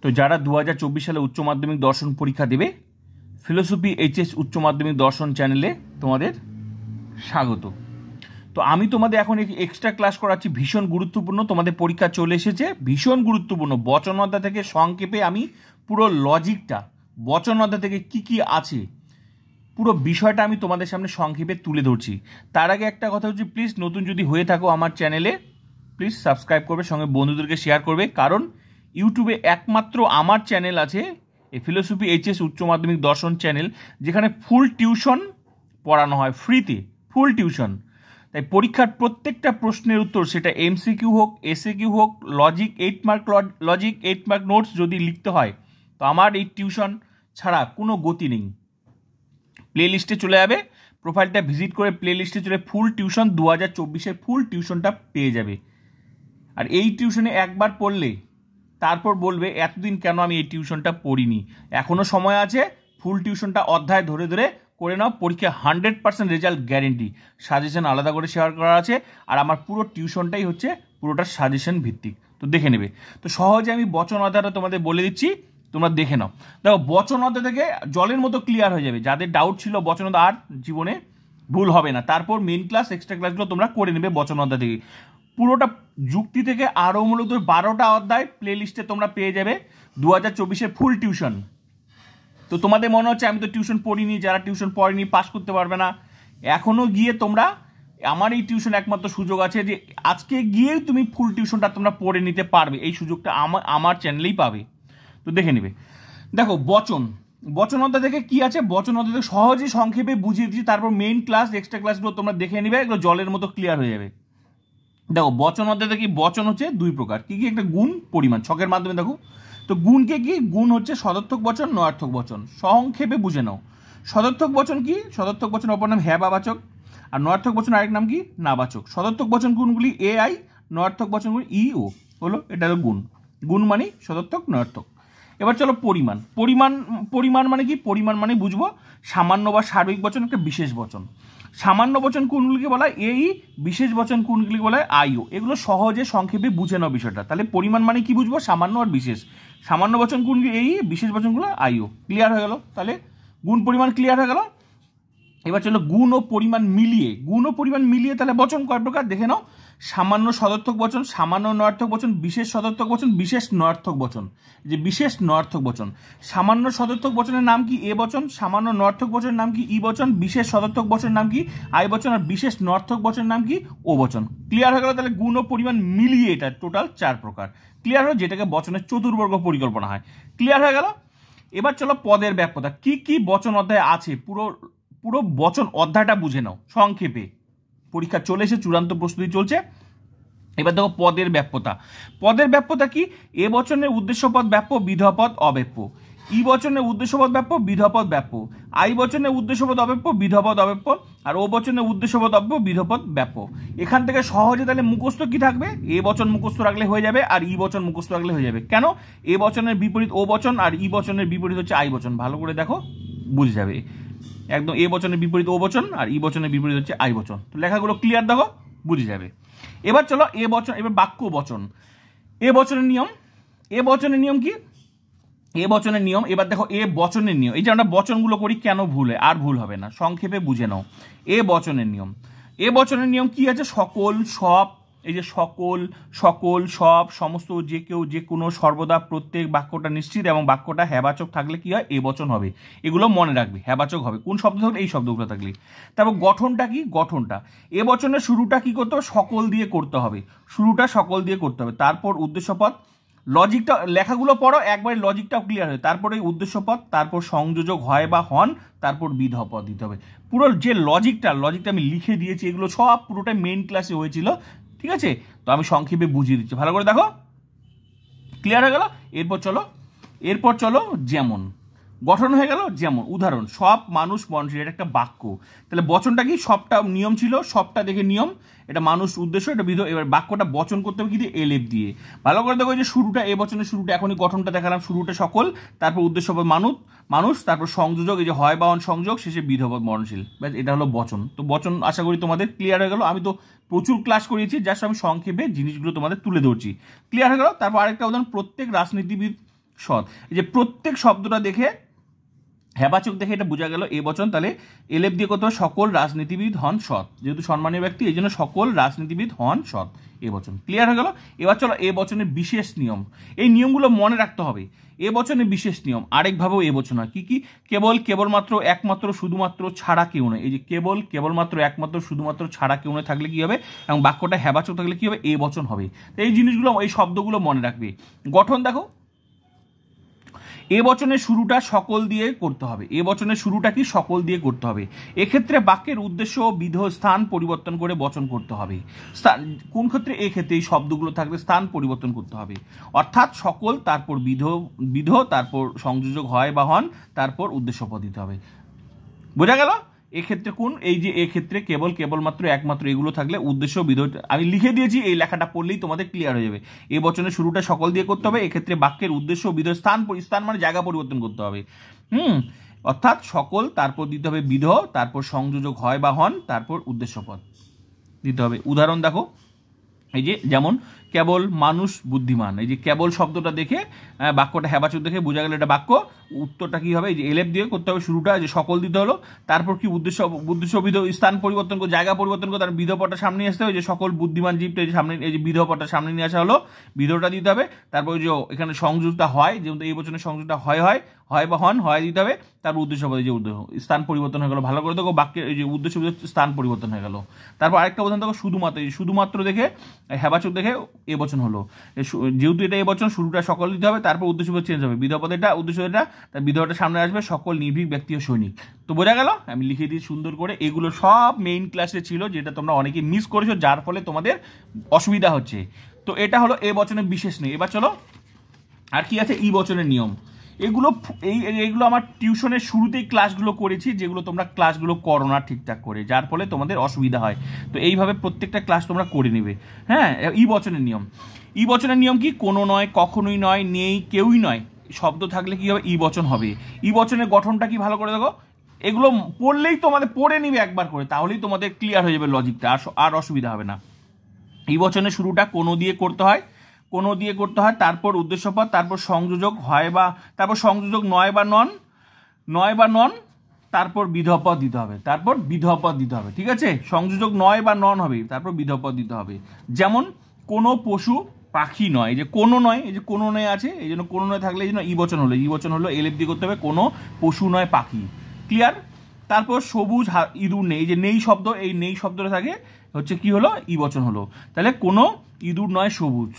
তো যারা 2024 সালে উচ্চ মাধ্যমিক দর্শন পরীক্ষা দেবে, ফিলোসফি এইচএস উচ্চ মাধ্যমিক দর্শন চ্যানেলে তোমাদের স্বাগত। তো আমি তোমাদের এখন এক্সট্রা ক্লাস করাচ্ছি, ভীষণ গুরুত্বপূর্ণ, তোমাদের পরীক্ষা চলে এসেছে, ভীষণ গুরুত্বপূর্ণ। বচন অধ্যায় থেকে সংক্ষেপে আমি পুরো লজিকটা, বচন অধ্যায় থেকে কি কি আছে পুরো বিষয়টা আমি তোমাদের সামনে সংক্ষেপে তুলে ধরছি। তার আগে একটা কথা হচ্ছে, প্লিজ নতুন যদি হয়ে থাকো আমার চ্যানেলে প্লিজ সাবস্ক্রাইব করবে, সঙ্গে বন্ধুদেরকে শেয়ার করবে, কারণ ইউটিউবে একমাত্র আমার চ্যানেল আছে এই ফিলোসফি এইচএস উচ্চ মাধ্যমিক দর্শন চ্যানেল, যেখানে ফুল টিউশন পড়ানো হয়, ফ্রিতে ফুল টিউশন। তাই পরীক্ষার প্রত্যেকটা প্রশ্নের উত্তর, সেটা এমসিকিউ হোক, এসএকিউ হোক, logic 8 mark logic 8 mark notes যদি লিখতে হয়, তো আমার এই টিউশন ছাড়া কোনো গতি নেই। প্লে লিস্টে চলে যাবে, প্রোফাইলটা ভিজিট করে প্লে লিস্টে চলে ফুল টিউশন 2024-এর ফুল টিউশনটা পেয়ে যাবে। আর এই টিউশনে একবার পড়লে তারপর বলবে এতদিন কেন আমি এই টিউশনটা পড়িনি। এখনও সময় আছে, ফুল টিউশনটা অধ্যায় ধরে ধরে করে নাও, পরীক্ষা 100% রেজাল্ট গ্যারেন্টি। সাজেশন আলাদা করে শেয়ার করা আছে, আর আমার পুরো টিউশনটাই হচ্ছে পুরোটা সাজেশন ভিত্তিক, তো দেখে নেবে। তো সহজে আমি বচন অধ্যায়টা তোমাদের বলে দিচ্ছি, তোমরা দেখে নাও। দেখো, বচন অধ্যায় থেকে জলের মতো ক্লিয়ার হয়ে যাবে। যাদের ডাউট ছিল বচন অধ্যায় আর জীবনে ভুল হবে না, তারপর মেন ক্লাস এক্সট্রা ক্লাসগুলো তোমরা করে নেবে বচন অধ্যায় থেকে। পুরোটা যুক্তি থেকে আরও মূলত 12টা অধ্যায় প্লে লিস্টে তোমরা পেয়ে যাবে 2024-এর ফুল টিউশন। তো তোমাদের মনে হচ্ছে আমি তো টিউশন পড়িনি, যারা টিউশন পড়েনি পাস করতে পারবে না, এখনও গিয়ে তোমরা, আমার এই টিউশন একমাত্র সুযোগ আছে যে আজকে গিয়েই তুমি ফুল টিউশনটা তোমরা পড়ে নিতে পারবে। এই সুযোগটা আমার চ্যানেলেই পাবে, তো দেখে নেবে। দেখো, বচন অধ্যায় থেকে কি আছে, বচন অধ্যায় থেকে সহজে সংক্ষেপে বুঝিয়ে দিচ্ছি, তারপর মেইন ক্লাস এক্সট্রা ক্লাসগুলো তোমরা দেখে নেবে, এগুলো জলের মতো ক্লিয়ার হয়ে যাবে। দেখো, বচন অধ্যায় থেকে বচন হচ্ছে দুই প্রকার, কি কি, একটা গুণ, পরিমাণ। ছকের মাধ্যমে দেখো, তো গুণকে কি, গুণ হচ্ছে সদর্থক বচন, নয়ার্থক বচন। সংক্ষেপে বুঝে নাও, সদর্থক বচন কি, সদর্থক বচন অপর নাম হ্যাঁ বা বাচক, আর নয়ার্থক বচন আরেক নাম কি, নাবাচক। সদর্থক বচন গুণগুলি এ আই, নয়ার্থক বচনগুলি ই ও, হলো এটা হলো গুণ। গুণ মানে সদর্থক, নয়ার্থক। এবার চলো পরিমাণ। পরিমাণ মানে কি, পরিমাণ মানে বুঝবো সামান্য বা সার্বিক বচন, একটা বিশেষ বচন। সামান্য বচন কোনগুলিকে বলা হয় এই, বিশেষ বচন কোনগুলিকে বলা হয় আইও। এগুলো সহজে সংক্ষেপে বুঝে নাও বিষয়টা। তাহলে পরিমাণ মানে কি বুঝবো, সামান্য আর বিশেষ। সামান্য বচন কোনগুলি এই, বিশেষ বচনগুলো আইও। ক্লিয়ার হয়ে গেল? তাহলে গুণ পরিমাণ ক্লিয়ার হয়ে গেল। এবার চলো গুণ ও পরিমাণ মিলিয়ে, গুণ ও পরিমাণ মিলিয়ে তাহলে বচন কয় প্রকার দেখে নাও। সামান্য সদর্থক বচন, সামান্য নয়ার্থক বচন, বিশেষ সদর্থক বচন, বিশেষ নয়ার্থক বচন। যে বিশেষ নয়ার্থক বচন, সামান্য সদর্থক বচনের নাম কি এ বচন, সামান্য নয়ার্থক বচনের নাম কি ই বচন, বিশেষ সদর্থক বচনের নাম কি আই বচন, আর বিশেষ নয়ার্থক বচনের নাম কি ও বচন। ক্লিয়ার হয়ে গেল? তাহলে গুণ ও পরিমাণ মিলিয়ে এটা টোটাল 4 প্রকার। ক্লিয়ার হলো, যেটাকে বচনের চতুর্বর্গ পরিকল্পনা হয়। ক্লিয়ার হয়ে গেল? এবার চলো পদের ব্যাপ্যতা, কি কি বচন অধ্যায় আছে পুরো বচন অধ্যায়টা বুঝে নাও সংক্ষেপে। পরীক্ষা চলে এসে, চূড়ান্ত প্রস্তুতি চলছে। এবার দেখো পদের ব্যাপ্যতা। পদের ব্যাপ্যতা কি, এ বচনের উদ্দেশ্যপদ ব্যাপ্য, বিধপদ অব্যাপ্য। ই বচনের উদ্দেশ্যপদ ব্যাপ্য, বিধপদ ব্যাপ্য। আই বচনের উদ্দেশ্যপদ অব্যাপ্য, বিধপদ অব্যাপ্য। আর ও বচনের উদ্দেশ্যপদ অব্যাপ্য, বিধপদ ব্যাপ্য। এখান থেকে সহজে তাহলে মুখস্থ কি থাকবে, এ বচন মুখস্থ রাখলে হয়ে যাবে, আর ই বচন মুখস্থ রাখলে হয়ে যাবে। কেন? এ বচনের বিপরীত ও বচন, আর ই বচনের বিপরীত হচ্ছে আই বচন। ভালো করে দেখো, বুঝে যাবে একদম। এ বচনের বিপরীত ও বচন, আর ই বচনের বিপরীত হচ্ছে আই বচন। তো লেখাগুলো ক্লিয়ার দেখো, বুঝে যাবে। এবার চলো এ বচন, এবার বাক্য বচন। এ বচনের নিয়ম, এ বচনের নিয়ম কি, এ বচনের নিয়ম। এবার দেখো এ বচনের নিয়ম, এই যে আমরা বচনগুলো করি কেন ভুল হয়, আর ভুল হবে না, সংক্ষেপে বুঝে নাও। এ বচনের নিয়ম, এ বচনের নিয়ম কি আছে, সকল, সব, এই যে সকল, সকল, সব, সমস্ত, যে কেউ, যে কোনো, সর্বদা, প্রত্যেক, বাক্যটা নিশ্চিত এবং বাক্যটা হ্যাবাচক থাকলে কি হয়, এ বচন হবে। এগুলো মনে রাখবে, হ্যাবাচক হবে কোন শব্দ থাকলে, এই শব্দগুলো থাকলে। তারপর গঠনটা কি, গঠনটা এ বচনের শুরুটা কি করতে হবে, সকল দিয়ে করতে হবে, শুরুটা সকল দিয়ে করতে হবে। তারপর উদ্দেশ্যপদ, লজিকটা, লেখাগুলো পড়ো একবারে, লজিকটাও ক্লিয়ার হয়। তারপরে উদ্দেশ্যপদ, তারপর সংযোজক হয় বা হন, তারপর বিধপদ দিতে হবে। পুরো যে লজিকটা আমি লিখে দিয়েছি, এগুলো সব পুরোটাই মেইন ক্লাসে হয়েছিল, ঠিক আছে? তো আমি সংক্ষেপে বুঝিয়ে দিচ্ছি, ভালো করে দেখো। ক্লিয়ার হয়ে গেল? এরপর চলো যেমন। গঠন হয়ে গেল যেমন। উদাহরণ, সব মানুষ মনশীল, এটা একটা বাক্য। তাহলে বচনটা কি, সবটা নিয়ম ছিল, সবটা দেখে নিয়ম, এটা মানুষ উদ্দেশ্য, এটা বিধ। এবার বাক্যটা বচন করতে হবে কি দিয়ে, এলেপ দিয়ে। ভালো করে দেখো, যে শুরুটা এ বচনের শুরুটা, এখনই গঠনটা দেখালাম, শুরুটা সকল, তারপর উদ্দেশ্যপদ মানুষ, তারপর সংযোজক, এই যে হয় বাহন সংযোগ, শেষে বিধপদ মরণশীল। ব্যাস, এটা হলো বচন। তো বচন আশা করি তোমাদের ক্লিয়ার হয়ে গেল। আমি তো প্রচুর ক্লাস করিয়েছি, জাস্ট আমি সংক্ষেপে জিনিসগুলো তোমাদের তুলে ধরছি। ক্লিয়ার হয়ে গেল? তারপর আরেকটা উদাহরণ, প্রত্যেক রাজনীতিবিদ সৎ। এই যে প্রত্যেক শব্দটা দেখে হেবাচক দেখে এটা বোঝা গেল এ বচন, তাহলে এলেপ দিয়ে করতে হবে সকল রাজনীতিবিদ হন সৎ, যেহেতু সম্মানীয় ব্যক্তি এই জন্য সকল রাজনীতিবিদ হন সৎ, এ বচন। ক্লিয়ার হয়ে গেল। এবার চলো এ বচনের বিশেষ নিয়ম, এই নিয়মগুলো মনে রাখতে হবে। এ বচনের বিশেষ নিয়ম আরেকভাবেও এ বচন হয়, কি কি? কেবল, কেবলমাত্র, একমাত্র, শুধুমাত্র, ছাড়া কেউ নয়। এই যে কেবল, কেবলমাত্র, একমাত্র, শুধুমাত্র, ছাড়া কেউ নয় থাকলে কি হবে, এবং বাক্যটা হেবাচক থাকলে কি হবে, এ বচন হবে। তো এই জিনিসগুলো, এই শব্দগুলো মনে রাখবে। গঠন দেখো, এ বচনের শুরুটা সকল দিয়ে করতে হবে। এ বচনের শুরুটা কি? সকল দিয়ে করতে হবে। এক্ষেত্রে বাক্যের উদ্দেশ্য বিধ স্থান পরিবর্তন করে বচন করতে হবে। স্থান কোন ক্ষেত্রে? এক্ষেত্রে এই শব্দগুলো থাকলে স্থান পরিবর্তন করতে হবে, অর্থাৎ সকল, তারপর বিধ, তারপর সংযোজক হয় বা হন, তারপর উদ্দেশ্য পদ দিতে হবে। বোঝা গেল? এক্ষেত্রে কোন? এই যে এক্ষেত্রে কেবল, কেবলমাত্র, একমাত্র এগুলো থাকলে উদ্দেশ্য বিধ, আমি লিখে দিয়েছি, এই লেখাটা পড়লেই তোমাদের ক্লিয়ার হয়ে যাবে। এই বচনের শুরুটা সকল দিয়ে করতে হবে। এক্ষেত্রে বাক্যের উদ্দেশ্য বিধ, স্থান মানে জায়গা পরিবর্তন করতে হবে। অর্থাৎ সকল, তারপর দিতে হবে বিধ, তারপর সংযোজক হয় বা হন, তারপর উদ্দেশ্য পদ দিতে হবে। উদাহরণ দেখো, এই যে যেমন কেবল মানুষ বুদ্ধিমান, এই যে কেবল শব্দটা দেখে বাক্যটা হেবাচক দেখে বোঝা গেল এটা বাক্য। উত্তরটা কি হবে? এই যে এলেপ দিয়ে করতে হবে শুরুটা, যে সকল দিতে হলো, তারপর কি উদ্দেশ্য বিধ, স্থান পরিবর্তন করে, জায়গা পরিবর্তন করে, তার বিধপটা সামনে আসতে হবে, যে সকল বুদ্ধিমান জীবটা এই যে সামনে, এই যে বিধপটা সামনে নিয়ে আসা হলো, বিধটা দিতে হবে। তারপর যে এখানে সংযোগটা হয়, যেহেতু এই বচনের সংযোগটা হয় বা হন, হয় দিতে হবে। তারপর উদ্দেশ্য পদে যে স্থান পরিবর্তন হয়ে গেল, ভালো করে দেখো, বাক্যের এই যে উদ্দেশ্য স্থান পরিবর্তন হয়ে গেল। তারপর আরেকটা উদাহরণ দেখো, শুধুমাত্র, এই শুধুমাত্র দেখে হেবাচক দেখে এ বচন হলো, যেহেতু এটা এ বচন, শুরুটা সকল দিতে হবে, তারপর উদ্দেশ্য পদ চেঞ্জ হবে, বিধপদ এটা, উদ্দেশ্য এটা, তার বিধটা সামনে আসবে, সকল নির্ভীক ব্যক্তি ও সৈনিক। তো বোঝা গেল? আমি লিখে দিই সুন্দর করে। এগুলো সব মেইন ক্লাসে ছিল, যেটা তোমরা অনেকে মিস করেছো, যার ফলে তোমাদের অসুবিধা হচ্ছে। তো এটা হলো এ বচনের বিশেষ নিয়ম। এবার চলো আর কি আছে, ই বচনের নিয়ম। এইগুলো আমার টিউশনের শুরুতেই ক্লাসগুলো করেছি, যেগুলো তোমরা ক্লাসগুলো করো না ঠিকঠাক করে, যার ফলে তোমাদের অসুবিধা হয়। তো এইভাবে প্রত্যেকটা ক্লাস তোমরা করে নেবে। হ্যাঁ, ই বচনের নিয়ম। ই বচনের নিয়ম কি? কোনো নয়, কখনোই নয়, নেই, কেউই নয় শব্দ থাকলে কি হবে? ই বচন হবে। ই বচনের গঠনটা কি? ভালো করে দেখো, এগুলো পড়লেই তোমাদের, পড়ে নিবে একবার করে, তাহলেই তোমাদের ক্লিয়ার হয়ে যাবে লজিকটা, আর অসুবিধা হবে না। ই বচনের শুরুটা কোনো দিয়ে করতে হয়, কোনো দিয়ে করতে হয়, তারপর উদ্দেশ্যপদ, তারপর সংযোজক হয় বা, তারপর সংযোজক নয় বা নন, তারপর বিধপদ দিতে হবে, তারপর বিধপদ দিতে হবে। ঠিক আছে, সংযোজক নয় বা নন হবে, তারপর বিধপদ দিতে হবে। যেমন কোনো পশু পাখি নয়, এই যে কোনো নয়, এই যে কোনো নয় আছে, এই জন্য কোনো নয় থাকলে এই জন্য ই বচন হলো, এলেপ দিয়ে করতে হবে, কোনো পশু নয় পাখি। ক্লিয়ার? তারপর সবুজ ইঁদুর নেই, এই যে নেই শব্দ, এই নেই শব্দটা থাকে হচ্ছে কি হলো? ই বচন হলো। তাহলে কোনো ইঁদুর নয় সবুজ।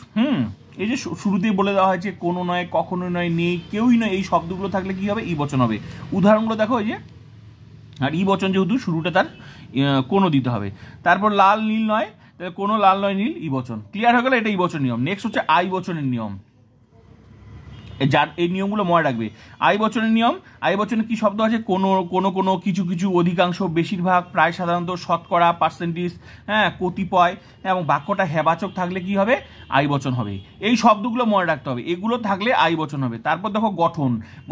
এই যে শুরুতেই বলে দেওয়া হয়েছে, কোনো নয়, কখনো নয়, নেই, কেউই নয়, এই শব্দগুলো থাকলে কি হবে? ই বচন হবে। উদাহরণগুলো দেখো, এই যে, আর ই বচন যেহেতু শুরুটা তার কোনো দিতে হবে। তারপর লাল নীল নয়, তাহলে কোনো লাল নয় নীল, ই বচন। ক্লিয়ার হয়ে গেল? এটা ই বচন নিয়ম। নেক্সট হচ্ছে আই বচনের নিয়ম, যার এই নিয়মগুলো মনে রাখবে। আই বচনের নিয়ম, আই বচনে কি শব্দ আছে? কোনো, কিছু, অধিকাংশ, বেশিরভাগ, প্রায়, সাধারণত, শতকরা, পার্সেন্টেজ, হ্যাঁ, কতিপয়, এবং বাক্যটা হেবাচক থাকলে কি হবে? আই বচন হবে। এই শব্দগুলো মনে রাখতে হবে, এগুলো থাকলে আই বচন হবে। তারপর দেখো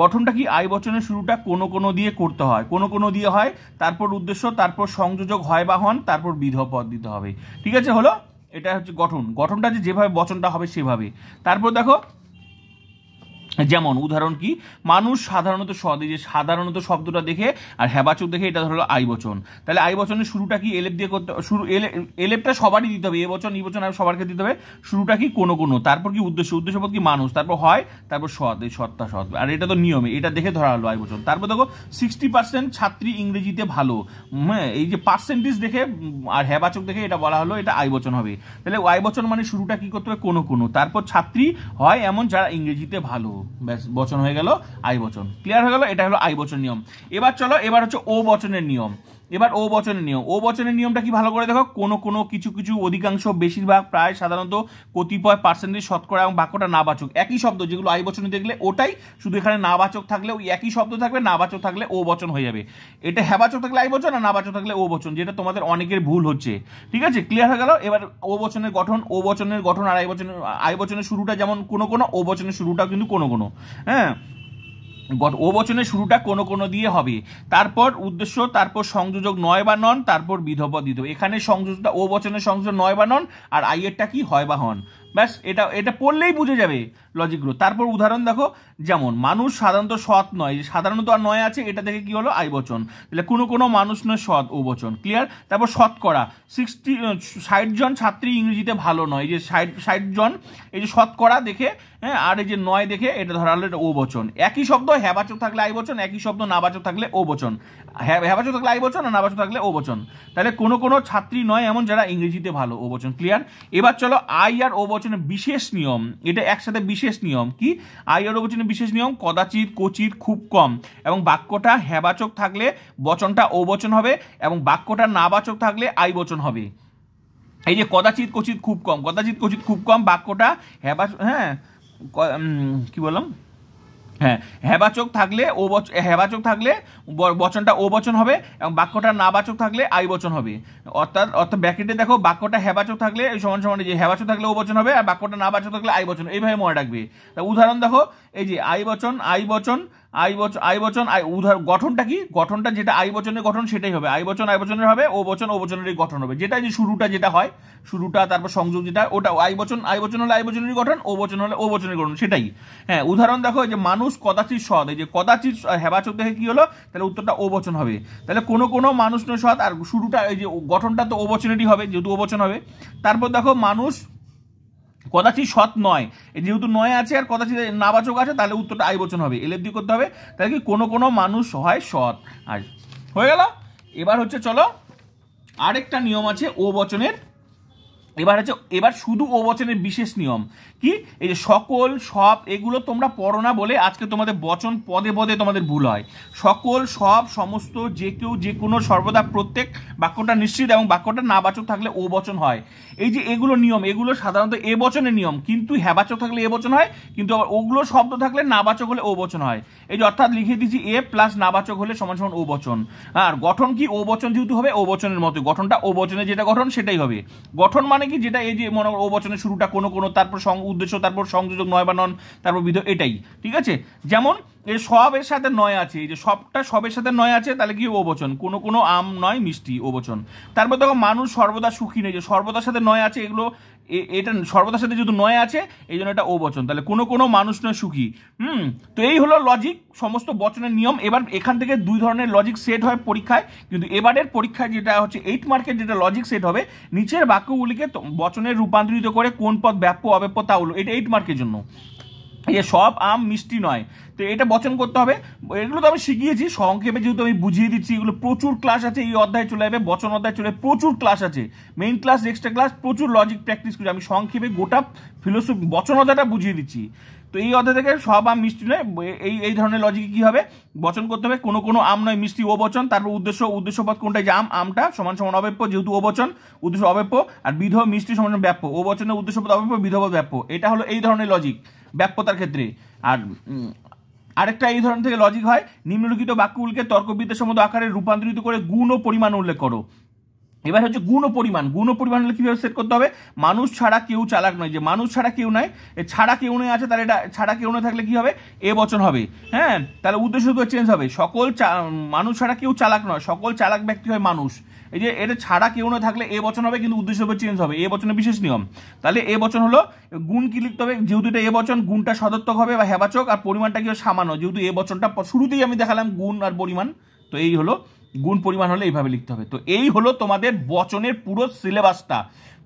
গঠনটা কি? আই বচনের শুরুটা কোনো দিয়ে করতে হয়, কোনো দিয়ে হয়, তারপর উদ্দেশ্য, তারপর সংযোজক হয় বা হন, তারপর বিধপদ দিতে হবে। ঠিক আছে, হলো? এটা হচ্ছে গঠনটা যেভাবে বচনটা হবে সেভাবে। তারপর দেখো, যেমন উদাহরণ কি? মানুষ সাধারণত সৎ, এই যে সাধারণত শব্দটা দেখে আর হেবাচক দেখে এটা হলো আই বচন। তাহলে আই বচনের শুরুটা কি? এলেপ দিয়ে করতে, এলেপটা সবারই দিতে হবে, এ বচন, ই বচন সবারকে দিতে হবে। শুরুটা কি? কোনো, তারপর কি? উদ্দেশ্যপদ কি? মানুষ, তারপর হয়, তারপর সৎ, এই সৎ, আর এটা তো নিয়মে, এটা দেখে ধরা হলো আই বচন। তারপর দেখো 60% ছাত্রী ইংরেজিতে ভালো, হ্যাঁ, এই যে পার্সেন্টেজ দেখে আর হেবাচক দেখে এটা বলা হলো, এটা আই বচন হবে। তাহলে আই বচন মানে শুরুটা কি করতে হবে? কোনো, তারপর ছাত্রী হয় এমন যারা ইংরেজিতে ভালো, ব্যাস বচন হয়ে গেল আই বচন। ক্লিয়ার হয়ে গেল? এটা হলো আই বচন নিয়ম। এবার চলো, এবার হচ্ছে ও বচনের নিয়ম। ও বচনের নিয়মটা কি? ভালো করে দেখো, কোনো, কিছু, অধিকাংশ, বেশিরভাগ, প্রায়, সাধারণত, কতিপয়, পার্সেন্টেজ, শতকরা, এবং বাক্যটা নাবাচক। একই শব্দ, যেগুলো আই বচনে দেখলে ওটাই, শুধু এখানে নাবাচক থাকলে ওই একই শব্দ থাকবে, নাবাচক থাকলে ও বচন হয়ে যাবে। এটা হেবাচক থাকলে আই বচন, আর নাবাচক থাকলে ও বচন, যেটা তোমাদের অনেকের ভুল হচ্ছে। ঠিক আছে, ক্লিয়ার হয়ে গেল? এবার ও বচনের গঠন, আর আই বচনের শুরুটা যেমন কোনো, ও বচনের শুরুটাও কিন্তু কোনো, হ্যাঁ, ও বচনের শুরুটা কোনো দিয়ে হবে, তারপর উদ্দেশ্য, তারপর সংযোজক নয় বা নন, তারপর বিধপদ দিতে হবে। এখানে সংযোজকটা, ও বচনের সংযোজক নয় বা নন, আর আই এরটা কি? হয় বা হন। ব্যাস এটা এটা পড়লেই বুঝে যাবে লজিকগুলো। তারপর উদাহরণ দেখো, যেমন মানুষ সাধারণত সৎ নয়, সাধারণত আর নয় আছে, এটা থেকে কি হলো আই বচন, তাহলে কোনো কোনো মানুষ নয় সৎ ও বচন, ক্লিয়ার। তারপর শতকরা 60 জন ছাত্রী ইংরেজিতে ভালো নয়, এই যে 60 জন, এই যে শতকরা দেখে, হ্যাঁ, আর এই যে নয় দেখে এটা ধরা হলো এটা ও বচন। একই শব্দ হ্যাবাচক থাকলে আই বচন, একই শব্দ নাবাচক থাকলে ও বচন, হ্যাবাচক থাকলে আই বচন আর নাবাচক থাকলে ও বচন। তাহলে কোনো কোনো ছাত্রী নয় এমন যারা ইংরেজিতে ভালো, ও বচন, ক্লিয়ার। এবার চলো আই আর ও বচনের বিশেষ নিয়ম, এটা একসাথে বিশেষ নিয়ম কি, আই আর ও বচনের বিশেষ নিয়ম, কদাচিৎ, ক্বচিৎ, খুব কম, এবং বাক্যটা হ্যাবাচক থাকলে বচনটা ও বচন হবে, এবং বাক্যটা নাবাচক থাকলে আই বচন হবে। এই যে কদাচিৎ, ক্বচিৎ, খুব কম, কদাচিৎ, ক্বচিৎ, খুব কম, বাক্যটা হ্যাবাচক, হ্যাঁ কি বললাম, হ্যাঁ হ্যাবাচক থাকলে হ্যাবাচক থাকলে বচনটা ও বচন হবে, এবং বাক্যটা নাবাচক থাকলে আই বচন হবে। অর্থাৎ ব্র্যাকেটে দেখো, বাক্যটা হ্যাবাচক থাকলে সমান সমান যে হ্যাবাচক থাকলে ও বচন হবে, আর বাক্যটা নাবাচক থাকলে আই বচন, এইভাবে মনে রাখবে। উদাহরণ দেখো, এই যে আই বচন, আই বচন, আই বচন, গঠনটা কি, গঠনটা যেটা আই বচনের গঠন সেটাই হবে, আই বচন আই বচনের হবে, ও বচনেরই গঠন হবে, যেটা যে শুরুটা যেটা হয়, শুরুটা তারপর সংযোগ যেটা, ওটা আই বচন হলে আই বচনেরই গঠন, ও বচন হলে ও বচনের গঠন, সেটাই। হ্যাঁ, উদাহরণ দেখো, যে মানুষ কদাচিৎ সৎ, এই যে কদাচিৎ হ্যাবাচক দেখে কি হলো, তাহলে উত্তরটা ও বচন হবে। তাহলে কোনো কোনো মানুষ নয় সৎ, আর শুরুটা এই যে গঠনটা তো ও বচনেরই হবে, যেহেতু ও বচন হবে। তারপর দেখো মানুষ কদাচিৎ সৎ নয়, যেহেতু নয় আছে আর কদাচিৎ নাবাচক আছে, তাহলে উত্তরটা আই বচন হবে, এলের দিয়ে করতে হবে। তাহলে কি কোনো কোনো মানুষ হয় সৎ, আর হয়ে গেল। এবার হচ্ছে চলো আরেকটা নিয়ম আছে ও বচনের, এবার শুধু ও বচনের বিশেষ নিয়ম কি, এই যে সকল, সব, এগুলো তোমরা পড়ো না বলে আজকে তোমাদের বচন পদে পদে তোমাদের ভুল হয়। সকল, সব, সমস্ত, যে কেউ, যে কোনো, সর্বদা, প্রত্যেক, বাক্যটা নিশ্চিত এবং বাক্যটা নাবাচক থাকলে ও বচন হয়। এই যে এগুলো নিয়ম, এগুলো সাধারণত এ বচনের নিয়ম, কিন্তু হ্যাবাচক থাকলে এ বচন হয়, কিন্তু আবার ওগুলো শব্দ থাকলে নাবাচক হলে ও বচন হয়। এই যে অর্থাৎ লিখে দিচ্ছি এ প্লাস নাবাচক হলে সমান সমান ও বচন। আর গঠন কি, ও বচন যেহেতু হবে ও বচনের মতো, গঠনটা ও বচনের যেটা গঠন সেটাই হবে। গঠন মানে কি, যেটা এই যে মনে ও বচনের শুরুটা কোনো কোনো, তারপর উদ্দেশ্য, তারপর সংযোজক, নয় বা নন, তারপর বিধ, এটাই, ঠিক আছে। যেমন এই সবের সাথে নয় আছে, এই যে সবটা সবের সাথে নয় আছে, তাহলে কি ও বচন, কোনো কোনো আম নয় মিষ্টি, ও বচন। তারপর দেখো মানুষ সর্বদা সুখী নেই, যে সর্বদার সাথে নয় আছে, এগুলো এটা সর্বদার সাথে যেহেতু নয় আছে এই জন্য এটা ও বচন, তাহলে কোনো কোনো মানুষ নয় সুখী। তো এই হলো লজিক, সমস্ত বচনের নিয়ম। এবার এখান থেকে দুই ধরনের লজিক সেট হয় পরীক্ষায়, কিন্তু এবারের পরীক্ষায় যেটা হচ্ছে 8 মার্কের যেটা লজিক সেট হবে, নিচের বাক্যগুলিকে বচনের রূপান্তরিত করে কোন পদ ব্যাপ্য অব্যাপ্য তা হলো, এটা 8 মার্কের জন্য। এই যে সব আম মিষ্টি নয়, তো এটা বচন করতে হবে। এগুলো তো আমি শিখিয়েছি সংক্ষেপে, যেহেতু আমি বুঝিয়ে দিচ্ছি, এগুলো প্রচুর ক্লাস আছে, এই অধ্যায়ে চলে যাবে, বচন অধ্যায় চলে প্রচুর ক্লাস আছে, মেইন ক্লাস, এক্সট্রা ক্লাস, প্রচুর লজিক প্র্যাকটিস করি আমি। সংক্ষেপে গোটা ফিলোসফি বচন অধ্যায়টা বুঝিয়ে দিচ্ছি। তো এই অধ্যায় থেকে সব আম মিষ্টি নয়, এই ধরনের লজিকে কি হবে, বচন করতে হবে, কোনো কোনো আম নয় মিষ্টি, ও বচন। তারপর উদ্দেশ্যপদ কোনটা, যে আমটা সমান সমান অব্যাপ্য, যেহেতু ও বচন, উদ্দেশ্য অব্যাপ্য, আর বিধ মিষ্টি সমান ব্যাপ্য, ও বচনের উদ্দেশ্যপদ অব্যাপ্য, বিধপদ ব্যাপ্য। এটা হলো এই ধরনের লজিক ব্যাপ্যতার ক্ষেত্রে। আর আরেকটা এই ধরনের থেকে লজিক হয়, নিম্নলিখিত বাক্যগুলিকে তর্কবিদ্যাসম্মত আকারে রূপান্তরিত করে গুণ ও পরিমাণ উল্লেখ করো। এবার হচ্ছে গুণ ও পরিমাণ হলে কিভাবে সেট করতে হবে, মানুষ ছাড়া কেউ চালাক নয়, যে মানুষ ছাড়া কেউ নয়, ছাড়া কেউ নয় আছে, তাহলে এটা ছাড়া কেউ নয় থাকলে কি হবে, এ বচন হবে। হ্যাঁ, তাহলে উদ্দেশ্য তো চেঞ্জ হবে, মানুষ ছাড়া কেউ চালাক নয়, সকল চালাক ব্যক্তি হয় মানুষ। এই যে এটা ছাড়া কেউ না থাকলে এ বচন হবে, কিন্তু উদ্দেশ্য চেঞ্জ হবে, এ বচনের বিশেষ নিয়ম। তাহলে এ বচন হলো, গুণ কি লিখতে হবে, যেহেতু এটা এ বচন, গুণটা সদর্থক হবে বা হ্যাবাচক, আর পরিমাণটা কি সামান্য, যেহেতু এ বচনটা শুরুতেই আমি দেখালাম গুণ আর পরিমাণ, তো এই হলো গুণ পরিমাণ হলে এইভাবে লিখতে হবে। তো এই হলো তোমাদের বচনের পুরো সিলেবাসটা।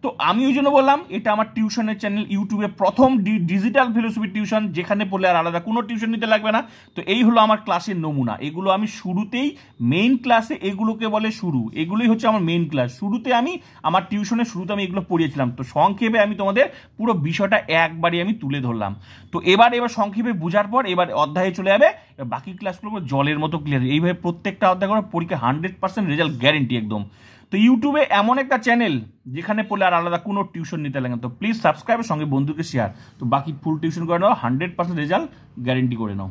তো আমি ওই জন্য বললাম এটা আমার টিউশনের চ্যানেল, ইউটিউবে প্রথম ডিজিটাল ফিলোসফি টিউশন, যেখানে পড়লে আর আলাদা কোনো টিউশন নিতে লাগবে না। তো এই হলো আমার ক্লাসের নমুনা, এগুলো আমি শুরুতেই মেইন ক্লাসে, এগুলোকে বলে শুরু, এগুলোই হচ্ছে আমার মেইন ক্লাস। শুরুতে আমি আমার টিউশনের শুরুতে আমি এগুলো পড়িয়েছিলাম। তো সংক্ষেপে আমি তোমাদের পুরো বিষয়টা একবারই আমি তুলে ধরলাম। তো এবার সংক্ষেপে বোঝার পর এবার অধ্যায়ে চলে যাবে, বাকি ক্লাসগুলো জলের মতো ক্লিয়ার। এইভাবে প্রত্যেকটা অধ্যায় করে পরীক্ষা 100% রেজাল্ট গ্যারেন্টি একদম। তো ইউটিউবে এমন একটা চ্যানেল যেখানে পড়লে আর আলাদা কোনো টিউশন নিতে লাগে না। তো প্লিজ সাবস্ক্রাইবের সঙ্গে বন্ধুকে শেয়ার, তো বাকি ফুল টিউশন করে নাও, 100% রেজাল্ট গ্যারেন্টি করে নাও।